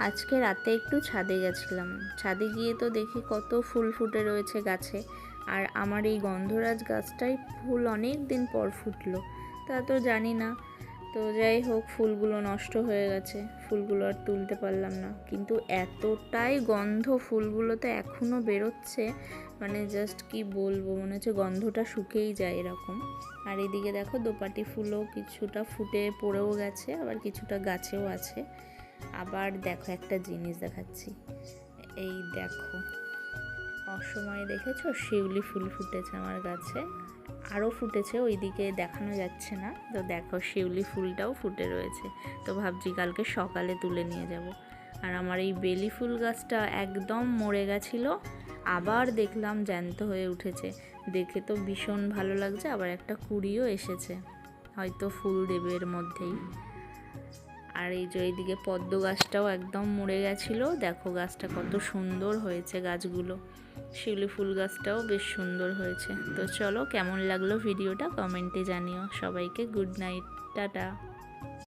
আজকে রাতে একটু ছাদে গেছিলাম। ছাদে গিয়ে তো দেখি কত ফুল ফুটে রয়েছে গাছে। আর আমার এই গন্ধরাজ গাছটাই ফুল অনেক দিন পর ফুটলো, তা তো জানি না। তো যাই হোক, ফুলগুলো নষ্ট হয়ে গেছে, ফুলগুলো আর তুলতে পারলাম না। কিন্তু এতটাই গন্ধ ফুলগুলোতে এখনও বেরোচ্ছে, মানে জাস্ট কি বলবো, মনে হচ্ছে গন্ধটা শুকেই যায় এরকম। আর এদিকে দেখো দোপাটি ফুলও কিছুটা ফুটে পড়েও গেছে, আবার কিছুটা গাছেও আছে। আবার দেখো একটা জিনিস দেখাচ্ছি, এই দেখো অসময়ে দেখেছো শিউলি ফুল ফুটেছে আমার গাছে, আরও ফুটেছে, ওইদিকে দেখানো যাচ্ছে না। তো দেখো শিউলি ফুলটাও ফুটে রয়েছে। তো ভাবছি কালকে সকালে তুলে নিয়ে যাব। আর আমার এই বেলি ফুল গাছটা একদম মরে গেছিলো, আবার দেখলাম জ্যান্ত হয়ে উঠেছে। দেখে তো ভীষণ ভালো লাগছে, আবার একটা কুঁড়িও এসেছে, হয়তো ফুল দেবে এর মধ্যেই। আর এই যে এইদিকে পদ্ম গাছটাও একদম মরে গেছিলো, দেখো গাছটা কত সুন্দর হয়েছে গাছগুলো। শিউলি ফুল গাছটাও বেশ সুন্দর হয়েছে। তো চলো, কেমন লাগলো ভিডিওটা কমেন্টে জানিও। সবাইকে গুড নাইট, টাটা।